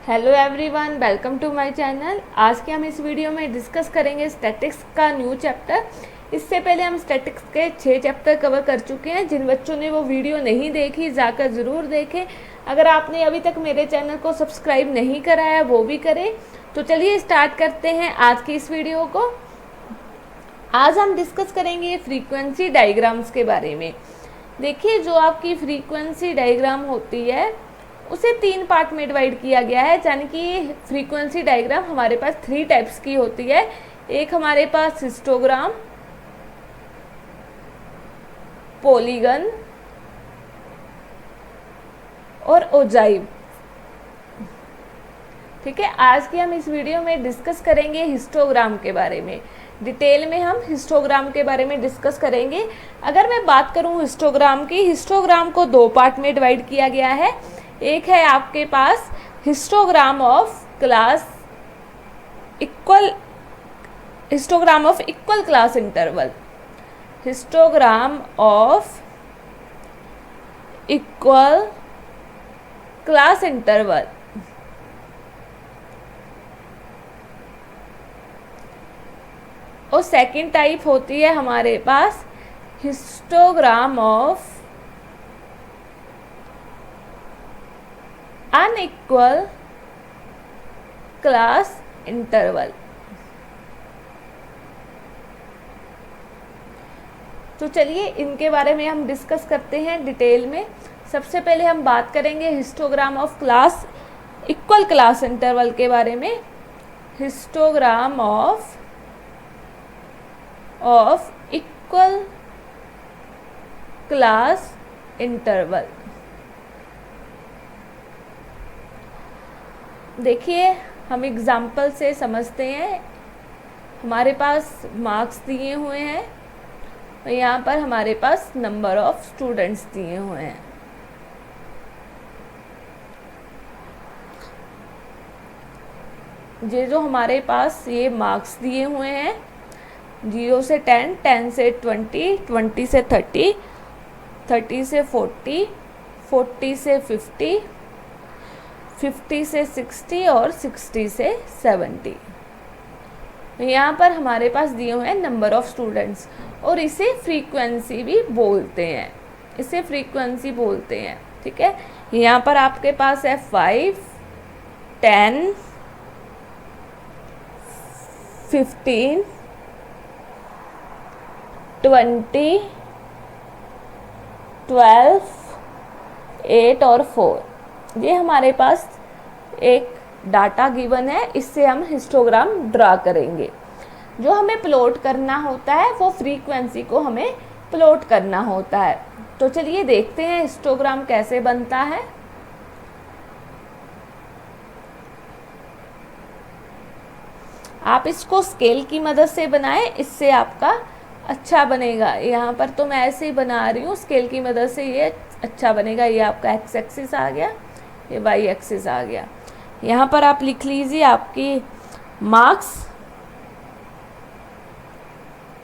Hello everyone, welcome to my channel. आज के हम इस वीडियो में डिस्कस करेंगे स्टैटिक्स का न्यू चैप्टर। इससे पहले हम स्टैटिक्स के 6 चैप्टर कवर कर चुके हैं। जिन बच्चों ने वो वीडियो नहीं देखी जाकर ज़रूर देखें। अगर आपने अभी तक मेरे चैनल को सब्सक्राइब नहीं करा है वो भी करें। तो चलिए स्टार्ट करते हैं आज की इस वीडियो को। आज हम डिस्कस करेंगे फ्रीक्वेंसी डायग्राम्स के बारे में। देखिए, जो आपकी फ्रीक्वेंसी डायग्राम होती है उसे 3 पार्ट में डिवाइड किया गया है। यानी कि फ्रीक्वेंसी डायग्राम हमारे पास 3 टाइप्स की होती है। एक हमारे पास हिस्टोग्राम, पॉलीगन और ओजाइव। ठीक है, आज की हम इस वीडियो में डिस्कस करेंगे हिस्टोग्राम के बारे में। डिटेल में हम हिस्टोग्राम के बारे में डिस्कस करेंगे। अगर मैं बात करूं हिस्टोग्राम की, हिस्टोग्राम को 2 पार्ट में डिवाइड किया गया है। एक है आपके पास histogram of equal class interval. Histogram of equal class interval. और सेकंड टाइप होती है हमारे पास histogram of unequal class interval. तो चलिए इनके बारे में हम डिस्कस करते हैं डिटेल में। सबसे पहले हम बात करेंगे histogram of equal class interval के बारे में। Histogram of equal class interval. देखिए, हम एग्जाम्पल से समझते हैं। हमारे पास मार्क्स दिए हुए हैं और यहाँ पर हमारे पास नंबर ऑफ स्टूडेंट्स दिए हुए हैं। ये जो हमारे पास ये मार्क्स दिए हुए हैं 0 से 10, 10 से 20, 20 से 30, 30 से 40, 40 से 50, 50 से 60 और 60 से 70। यहाँ पर हमारे पास दिए हुए हैं नंबर ऑफ स्टूडेंट्स और इसे फ्रीक्वेंसी भी बोलते हैं। ठीक है, यहाँ पर आपके पास है 5, 10, 15, 20, 12, 8 और 4। ये हमारे पास एक डाटा गिवन है। इससे हम हिस्टोग्राम ड्रा करेंगे। जो हमें प्लॉट करना होता है वो फ्रीक्वेंसी को हमें प्लॉट करना होता है। तो चलिए देखते हैं हिस्टोग्राम कैसे बनता है। आप इसको स्केल की मदद से बनाएं, इससे आपका अच्छा बनेगा। यहाँ पर तो मैं ऐसे ही बना रही हूँ, स्केल की मदद से ये अच्छा बनेगा। ये आपका एक्स एक्सिस आ गया, ये वाई एक्सिस आ गया। यहाँ पर आप लिख लीजिए आपकी मार्क्स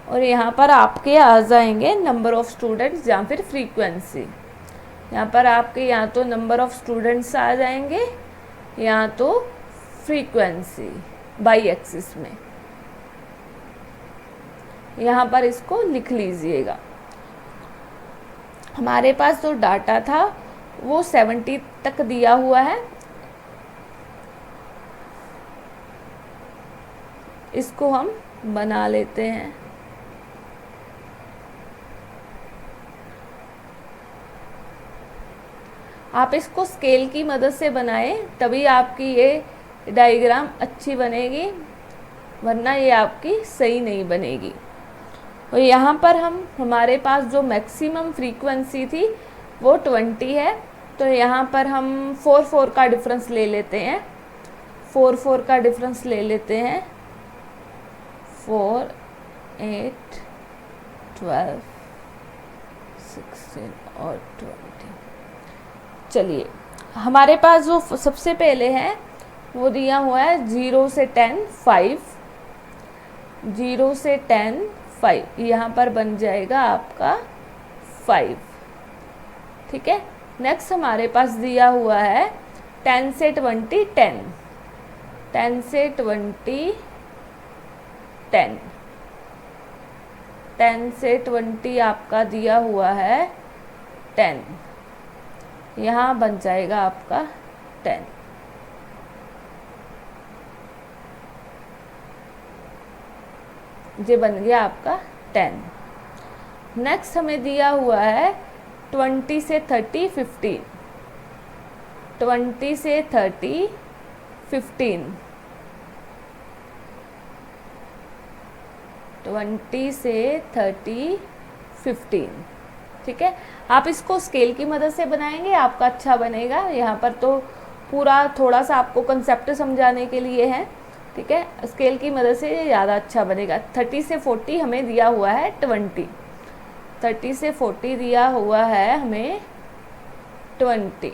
और यहाँ पर आपके आ जाएंगे नंबर ऑफ स्टूडेंट्स या फिर फ्रीक्वेंसी। यहाँ पर आपके या तो नंबर ऑफ स्टूडेंट्स आ जाएंगे या तो फ्रीक्वेंसी वाई एक्सिस में। यहाँ पर इसको लिख लीजिएगा। हमारे पास जो डाटा था वो 70 तक दिया हुआ है। इसको हम बना लेते हैं। आप इसको स्केल की मदद से बनाएं, तभी आपकी ये डायग्राम अच्छी बनेगी, वरना ये आपकी सही नहीं बनेगी। और यहाँ पर हमारे पास जो मैक्सिमम फ्रीक्वेंसी थी वो 20 है। तो यहाँ पर हम 4 का डिफरेंस ले लेते हैं। 4 का डिफरेंस ले लेते हैं। 4, 8, 12, 16 और 20। चलिए, हमारे पास जो सबसे पहले है वो दिया हुआ है 0 से 10, 5। 0 से 10, 5। यहाँ पर बन जाएगा आपका 5। ठीक है, नेक्स्ट हमारे पास दिया हुआ है 10 से 20 10, 10 से 20 10, 10 से 20 आपका दिया हुआ है 10, यहाँ बन जाएगा आपका 10। ये बन गया आपका 10। नेक्स्ट हमें दिया हुआ है 20 से 30 15, 20 से 30 15, 20 से 30 15, ठीक है। आप इसको स्केल की मदद से बनाएंगे, आपका अच्छा बनेगा। यहाँ पर तो पूरा थोड़ा सा आपको कंसेप्ट समझाने के लिए है, ठीक है। स्केल की मदद से ये ज़्यादा अच्छा बनेगा। 30 से 40 हमें दिया हुआ है 20, 30 से 40 दिया हुआ है हमें 20,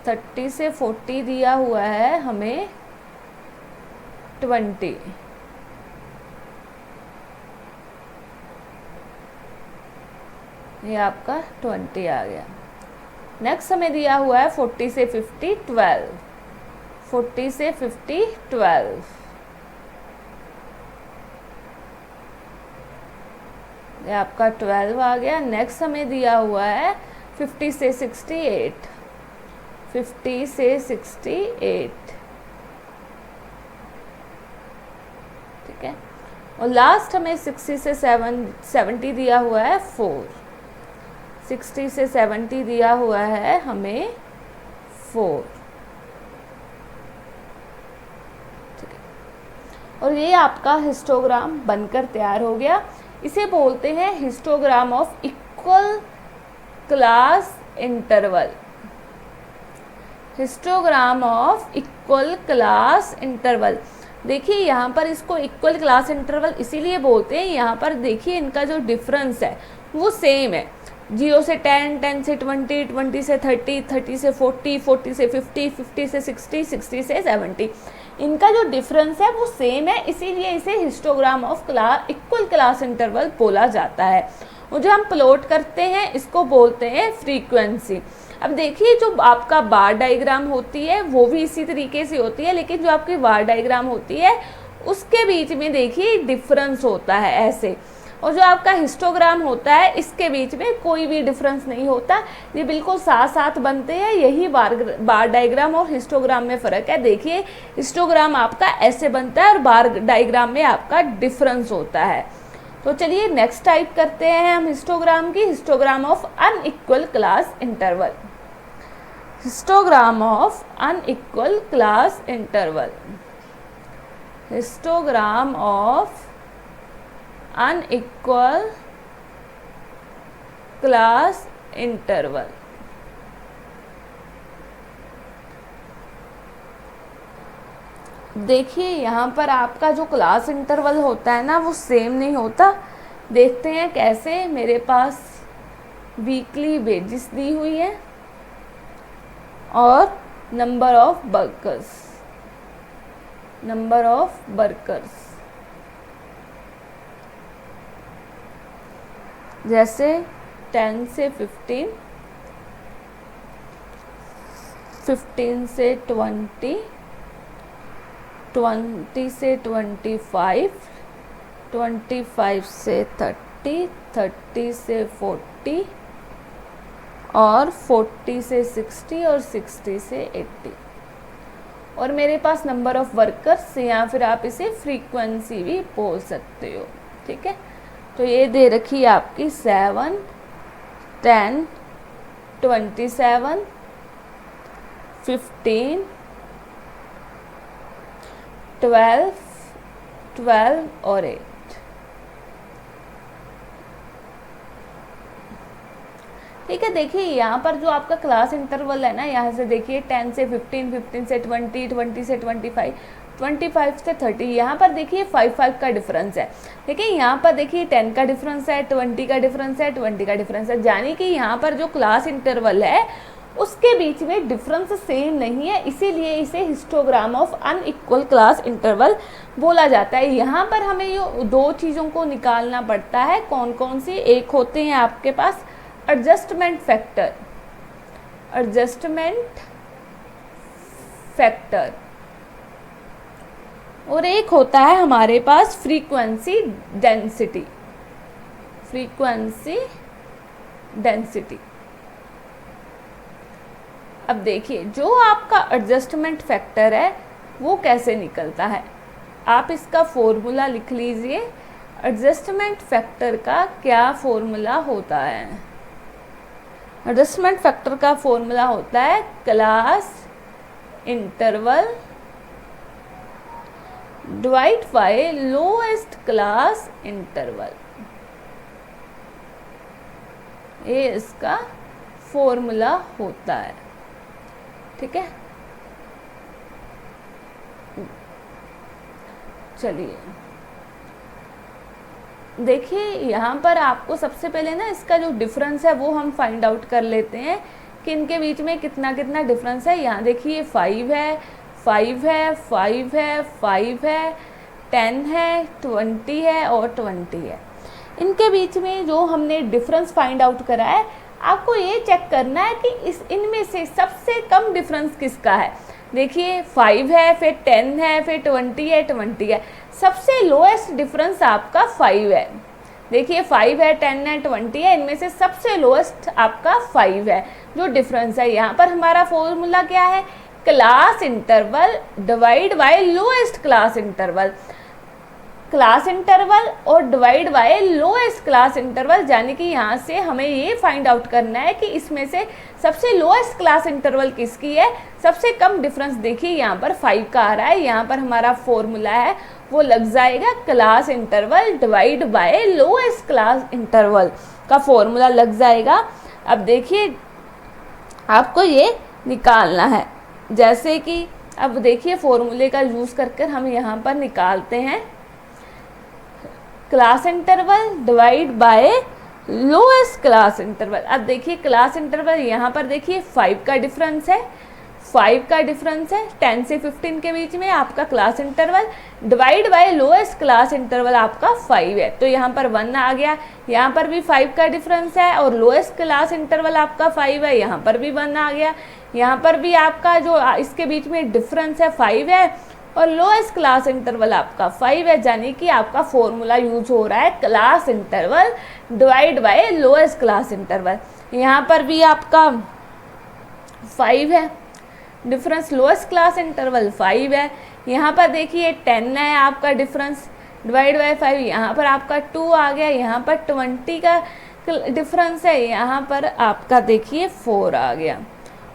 30 से 40 दिया हुआ है हमें 20, ये आपका 20 आ गया। नेक्स्ट हमें दिया हुआ है 40 से 50 12, 40 से 50 12, ये आपका 12 आ गया। नेक्स्ट हमें दिया हुआ है 50 से 68, 50 से 68, ठीक है। और लास्ट हमें 60 से 70 दिया हुआ है 4, 60 से 70 दिया हुआ है हमें 4, ठीक है। और ये आपका हिस्टोग्राम बनकर तैयार हो गया। इसे बोलते हैं histogram of equal class interval, histogram of equal class interval. देखिए यहाँ पर इसको इक्वल क्लास इंटरवल इसीलिए बोलते हैं, यहाँ पर देखिए इनका जो डिफरेंस है वो सेम है। 0 से 10, 10 से 20, 20 से 30, 30 से 40, 40 से 50, 50 से 60, 60 से 70, इनका जो डिफरेंस है वो सेम है, इसीलिए इसे histogram of equal class interval बोला जाता है। और जो हम प्लॉट करते हैं इसको बोलते हैं फ्रीक्वेंसी। अब देखिए जो आपका बार डायग्राम होती है वो भी इसी तरीके से होती है, लेकिन जो आपकी बार डायग्राम होती है उसके बीच में देखिए डिफरेंस होता है ऐसे, और जो आपका हिस्टोग्राम होता है इसके बीच में कोई भी डिफरेंस नहीं होता, ये बिल्कुल साथ साथ बनते हैं। यही बार डायग्राम और हिस्टोग्राम में फ़र्क है। देखिए हिस्टोग्राम आपका ऐसे बनता है और बार डायग्राम में आपका डिफरेंस होता है। तो चलिए नेक्स्ट टाइप करते हैं हम हिस्टोग्राम की, histogram of unequal class interval, histogram of unequal class interval, histogram of unequal class interval. देखिए यहाँ पर आपका जो क्लास इंटरवल होता है ना वो सेम नहीं होता। देखते हैं कैसे। मेरे पास वीकली वेजेस दी हुई है और number of workers, number of workers, जैसे 10 से 15, 15 से 20, 20 से 25, 25 से 30, 30 से 40 और 40 से 60 और 60 से 80। और मेरे पास नंबर ऑफ वर्कर्स, या फिर आप इसे फ्रीक्वेंसी भी बोल सकते हो, ठीक है। तो ये दे रखी है आपकी 7, 10, 27, 15, 12, 12 और 8। ठीक है। देखिए यहाँ पर जो आपका क्लास इंटरवल है ना, यहाँ से देखिए 10 से 15, 15 से 20, 20 से 25, 25 से 30, यहाँ पर देखिए 5 का डिफरेंस है। देखिए यहाँ पर देखिए 10 का डिफरेंस है, 20 का डिफरेंस है, 20 का डिफरेंस है, यानी कि यहाँ पर जो क्लास इंटरवल है उसके बीच में डिफरेंस सेम नहीं है, इसीलिए इसे histogram of unequal class interval बोला जाता है। यहाँ पर हमें ये दो चीज़ों को निकालना पड़ता है, कौन कौन सी, एक होते हैं आपके पास एडजस्टमेंट फैक्टर, एडजस्टमेंट फैक्टर, और एक होता है हमारे पास फ्रीक्वेंसी डेंसिटी, फ्रीक्वेंसी डेंसिटी। अब देखिए जो आपका एडजस्टमेंट फैक्टर है वो कैसे निकलता है, आप इसका फॉर्मूला लिख लीजिए। एडजस्टमेंट फैक्टर का क्या फॉर्मूला होता है, एडजस्टमेंट फैक्टर का फॉर्मूला होता है class interval divide by lowest class interval, ये इसका फॉर्मूला होता है। ठीक है, चलिए देखिए यहाँ पर आपको सबसे पहले ना इसका जो डिफरेंस है वो हम फाइंड आउट कर लेते हैं कि इनके बीच में कितना कितना डिफरेंस है। यहाँ देखिए 5 है, 5 है, 5 है, 5 है, 10 है, 20 है और 20 है। इनके बीच में जो हमने डिफरेंस फाइंड आउट करा है, आपको ये चेक करना है कि इनमें से सबसे कम डिफरेंस किसका है। देखिए 5 है, फिर 10 है, फिर 20 है, 20 है, सबसे लोएस्ट डिफरेंस आपका 5 है। देखिए 5 है, 10 है, 20 है, इनमें से सबसे लोएस्ट आपका 5 है जो डिफरेंस है। यहाँ पर हमारा फॉर्मूला क्या है, class interval divide by lowest class interval, class interval और divide by lowest class interval, यानी कि यहाँ से हमें ये फाइंड आउट करना है कि इसमें से सबसे लोएस्ट क्लास इंटरवल किसकी है। सबसे कम डिफरेंस देखिए यहाँ पर 5 का आ रहा है, यहाँ पर हमारा फॉर्मूला है वो लग जाएगा class interval divide by lowest class interval का फॉर्मूला लग जाएगा। अब देखिए आपको ये निकालना है, जैसे कि अब देखिए फॉर्मूले का यूज़ करके हम यहाँ पर निकालते हैं class interval divide by lowest class interval. अब देखिए क्लास इंटरवल यहाँ पर देखिए 5 का डिफरेंस है, 5 का डिफरेंस है 10 से 15 के बीच में आपका class interval divide by lowest class interval आपका 5 है, तो यहाँ पर 1 आ गया। यहाँ पर भी 5 का डिफरेंस है और लोएस्ट क्लास इंटरवल आपका 5 है, यहाँ पर भी 1 आ गया। यहाँ पर भी आपका जो इसके बीच में डिफरेंस है 5 है और लोएस्ट क्लास इंटरवल आपका 5 है, यानी कि आपका फॉर्मूला यूज हो रहा है class interval divide by lowest class interval. यहाँ पर भी आपका 5 है डिफरेंस, लोएस्ट क्लास इंटरवल 5 है। यहाँ पर देखिए 10 है आपका डिफरेंस डिवाइड बाय 5, यहाँ पर आपका 2 आ गया। यहाँ पर 20 का डिफरेंस है, यहाँ पर आपका देखिए 4 आ गया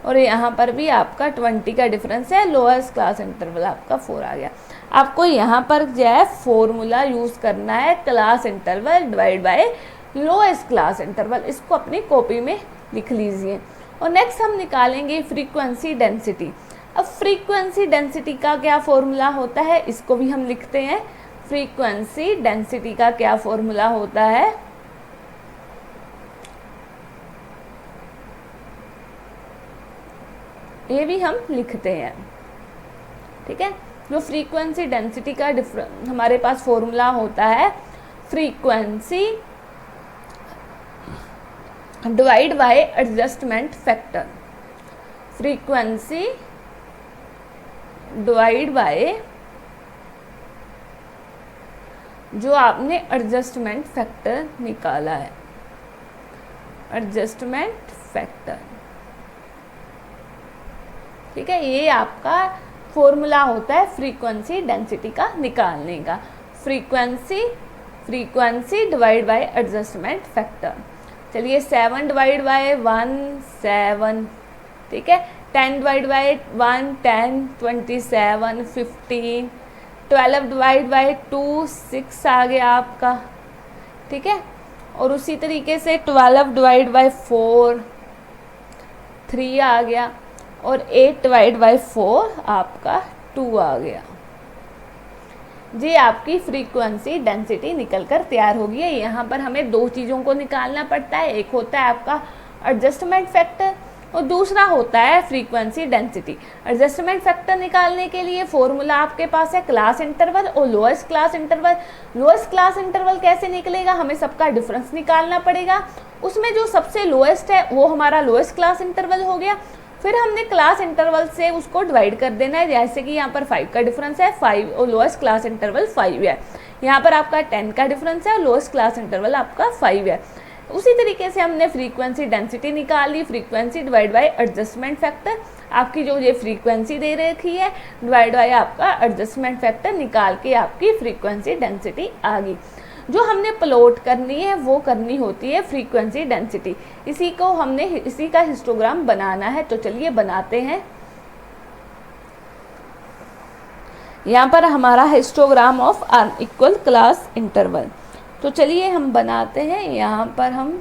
और यहाँ पर भी आपका 20 का डिफरेंस है, लोएस्ट क्लास इंटरवल आपका 4 आ गया। आपको यहाँ पर जो है फॉर्मूला यूज़ करना है class interval divide by lowest class interval, इसको अपनी कॉपी में लिख लीजिए। और नेक्स्ट हम निकालेंगे फ्रीक्वेंसी डेंसिटी। अब फ्रीक्वेंसी डेंसिटी का क्या फॉर्मूला होता है, इसको भी हम लिखते हैं। फ्रीक्वेंसी डेंसिटी का क्या फॉर्मूला होता है, ये भी हम लिखते हैं। ठीक है, जो फ्रीक्वेंसी डेंसिटी का हमारे पास फॉर्मूला होता है, frequency divide by adjustment factor, frequency divide bye जो आपने एडजस्टमेंट फैक्टर निकाला है, एडजस्टमेंट फैक्टर। ठीक है, ये आपका फॉर्मूला होता है फ्रीक्वेंसी डेंसिटी का निकालने का, frequency divide by adjustment factor. चलिए 7 डिवाइड बाय 1 7, ठीक है, 10 डिवाइड बाय 1 10, 27 15, 12 डिवाइड बाय 2 6 आ गया आपका। ठीक है, और उसी तरीके से 12 डिवाइड बाय 4 3 आ गया और 8 डिवाइड बाय 4 आपका 2 आ गया। जी आपकी फ्रीक्वेंसी डेंसिटी निकलकर तैयार होगी है। यहाँ पर हमें दो चीज़ों को निकालना पड़ता है, एक होता है आपका एडजस्टमेंट फैक्टर और दूसरा होता है फ्रीक्वेंसी डेंसिटी। एडजस्टमेंट फैक्टर निकालने के लिए फॉर्मूला आपके पास है क्लास इंटरवल और lowest class interval. Lowest class interval कैसे निकलेगा, हमें सबका डिफरेंस निकालना पड़ेगा, उसमें जो सबसे लोएस्ट है वो हमारा लोएस्ट क्लास इंटरवल हो गया। फिर हमने क्लास इंटरवल से उसको डिवाइड कर देना है, जैसे कि यहाँ पर 5 का डिफरेंस है, 5 और लोएस्ट क्लास इंटरवल 5 है। यहाँ पर आपका 10 का डिफरेंस है और लोएस्ट क्लास इंटरवल आपका 5 है। उसी तरीके से हमने फ्रीक्वेंसी डेंसिटी निकाली, frequency divide by adjustment factor, आपकी जो ये फ्रीक्वेंसी दे रखी है डिवाइड बाय आपका एडजस्टमेंट फैक्टर, निकाल के आपकी फ्रीक्वेंसी डेंसिटी आ गई। जो हमने प्लॉट करनी है वो करनी होती है फ्रीक्वेंसी डेंसिटी। इसी का हिस्टोग्राम बनाना है, तो चलिए बनाते हैं। यहाँ पर हमारा histogram of unequal class interval, तो चलिए हम बनाते हैं। यहाँ पर हम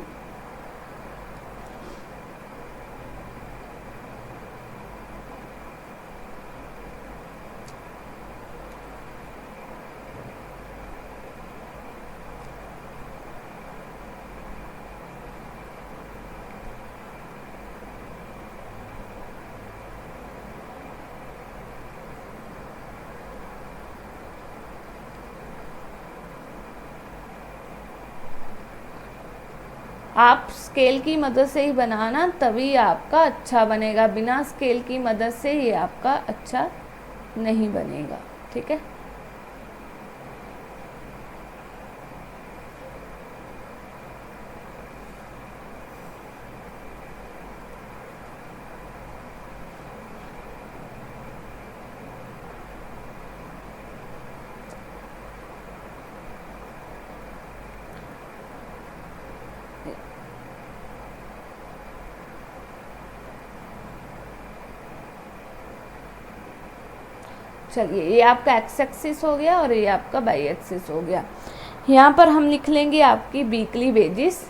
आप स्केल की मदद से ही बनाना, तभी आपका अच्छा बनेगा, बिना स्केल की मदद से ये आपका अच्छा नहीं बनेगा, ठीक है। चलिए, ये आपका एक्स एक्सिस हो गया और ये आपका वाई एक्सिस हो गया। यहाँ पर हम लिख लेंगे आपकी वीकली वेजिस,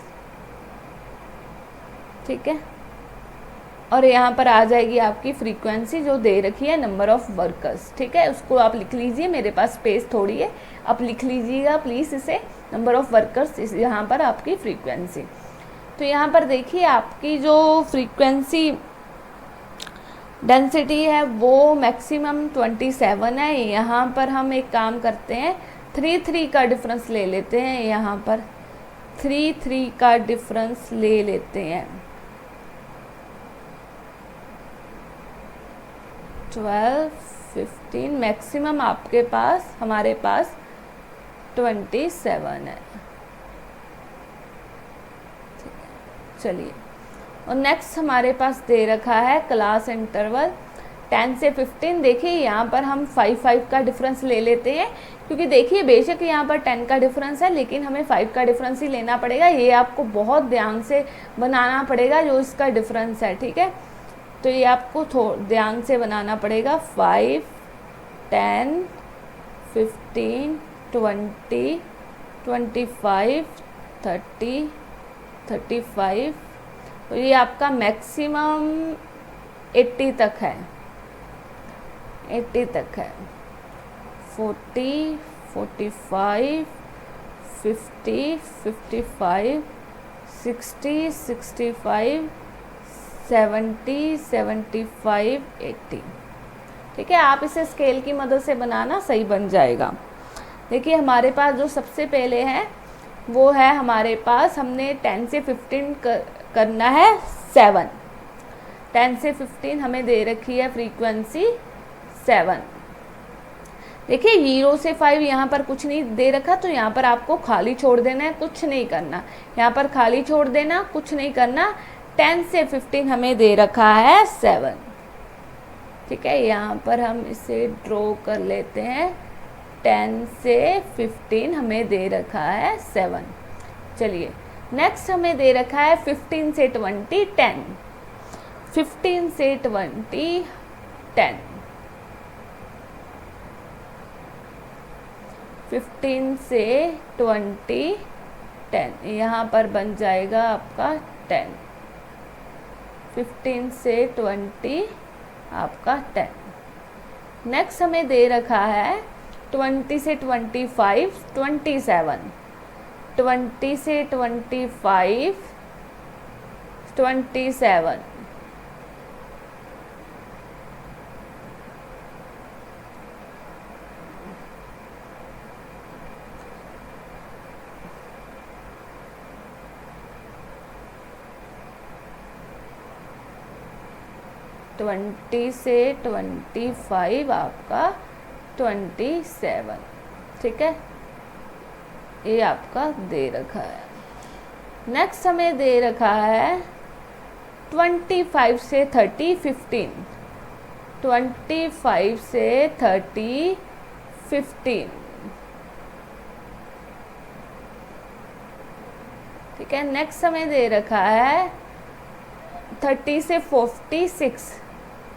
ठीक है, और यहाँ पर आ जाएगी आपकी फ्रीक्वेंसी जो दे रखी है नंबर ऑफ वर्कर्स, ठीक है। उसको आप लिख लीजिए, मेरे पास स्पेस थोड़ी है, आप लिख लीजिएगा प्लीज़ इसे, नंबर ऑफ वर्कर्स यहाँ पर आपकी फ्रीक्वेंसी। तो यहाँ पर देखिए आपकी जो फ्रीक्वेंसी डेंसिटी है वो मैक्सिमम 27 है। यहाँ पर हम एक काम करते हैं, 3 का डिफरेंस ले लेते हैं, यहाँ पर 3 का डिफरेंस ले लेते हैं। 12, 15, मैक्सिमम आपके पास, हमारे पास 27 है। चलिए, और नेक्स्ट हमारे पास दे रखा है क्लास इंटरवल 10 से 15। देखिए यहाँ पर हम 5 का डिफरेंस ले लेते हैं, क्योंकि देखिए बेशक यहाँ पर 10 का डिफरेंस है, लेकिन हमें 5 का डिफरेंस ही लेना पड़ेगा। ये आपको बहुत ध्यान से बनाना पड़ेगा जो इसका डिफरेंस है, ठीक है। तो ये आपको ध्यान से बनाना पड़ेगा। 5, 10, 15, 20, 25, 30, 35, तो ये आपका मैक्सिमम 80 तक है, 80 तक है। 40, 45, 50, 55, 60, 65, 70, 75, 80, ठीक है। आप इसे स्केल की मदद से बनाना, सही बन जाएगा। देखिए हमारे पास जो सबसे पहले है वो है, हमारे पास हमने 10 से 15 करना है 7। 10 से 15 हमें दे रखी है फ्रीक्वेंसी 7। देखिए 0 से 5 यहाँ पर कुछ नहीं दे रखा, तो यहाँ पर आपको खाली छोड़ देना है, कुछ नहीं करना, यहाँ पर खाली छोड़ देना, कुछ नहीं करना। 10 से 15 हमें दे रखा है 7, ठीक है। यहाँ पर हम इसे ड्रॉ कर लेते हैं। 10 से 15 हमें दे रखा है 7। चलिए नेक्स्ट हमें दे रखा है 15 से 20 10। 15 से 20 10। 15 से 20 10, यहाँ पर बन जाएगा आपका 10। 15 से 20 आपका 10। नेक्स्ट हमें दे रखा है 20 से 25 27। 20 से 25 27। 20 से 25 आपका 27, ठीक है, ये आपका दे रखा है। नेक्स्ट हमें दे रखा है 25 से 30 15, 25 से 30 15, ठीक है। नेक्स्ट हमें दे रखा है 30 से 46,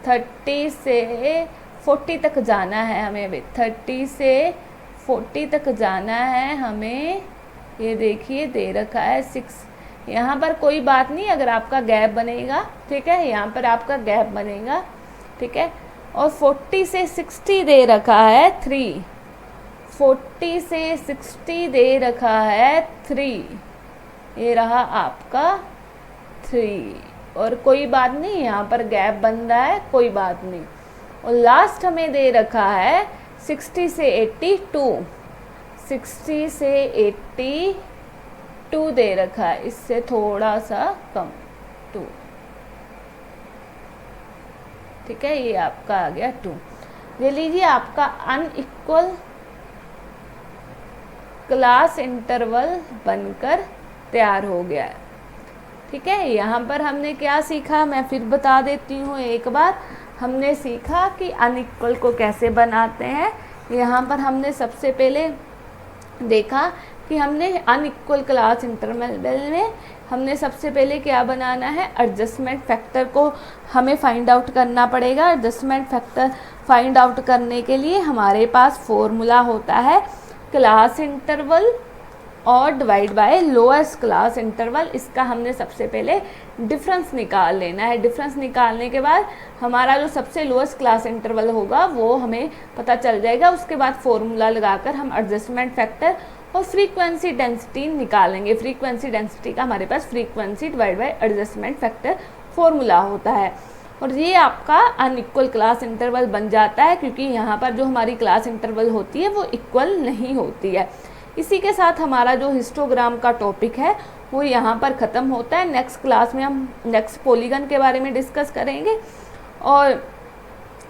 30 से 40 तक जाना है हमें भी, 30 से 40 तक जाना है हमें। ये देखिए दे रखा है 6, यहाँ पर कोई बात नहीं अगर आपका गैप बनेगा, ठीक है, यहाँ पर आपका गैप बनेगा, ठीक है। और 40 से 60 दे रखा है 3, 40 से 60 दे रखा है 3, ये रहा आपका 3, और कोई बात नहीं यहाँ पर गैप बन रहा है, कोई बात नहीं। और लास्ट हमें दे रखा है 60 से 82, 60 से 82 दे रखा है, इससे थोड़ा सा कम 2, ठीक है, ये आपका आ गया 2। ये लीजिए आपका अनइक्वल क्लास इंटरवल बनकर तैयार हो गया है, ठीक है। यहाँ पर हमने क्या सीखा, मैं फिर बता देती हूँ एक बार। हमने सीखा कि अनइक्वल को कैसे बनाते हैं। यहाँ पर हमने सबसे पहले देखा कि हमने अनइक्वल क्लास इंटरवल में हमने सबसे पहले क्या बनाना है, एडजस्टमेंट फैक्टर को हमें फाइंड आउट करना पड़ेगा। एडजस्टमेंट फैक्टर फाइंड आउट करने के लिए हमारे पास फॉर्मूला होता है क्लास इंटरवल और divide by lowest class interval. इसका हमने सबसे पहले डिफरेंस निकाल लेना है। डिफरेंस निकालने के बाद हमारा जो सबसे लोएस्ट क्लास इंटरवल होगा वो हमें पता चल जाएगा। उसके बाद फॉर्मूला लगाकर हम एडजस्टमेंट फैक्टर और फ्रीक्वेंसी डेंसिटी निकालेंगे। फ्रीक्वेंसी डेंसिटी का हमारे पास frequency divide by adjustment factor formula होता है। और ये आपका अनइक्वल क्लास इंटरवल बन जाता है, क्योंकि यहाँ पर जो हमारी क्लास इंटरवल होती है वो इक्वल नहीं होती है। इसी के साथ हमारा जो हिस्टोग्राम का टॉपिक है वो यहाँ पर ख़त्म होता है। नेक्स्ट क्लास में हम नेक्स्ट पॉलीगन के बारे में डिस्कस करेंगे। और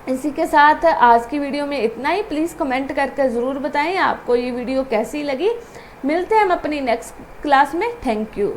इसी के साथ आज की वीडियो में इतना ही। प्लीज़ कमेंट करके ज़रूर बताएं आपको ये वीडियो कैसी लगी। मिलते हैं हम अपनी नेक्स्ट क्लास में। Thank you.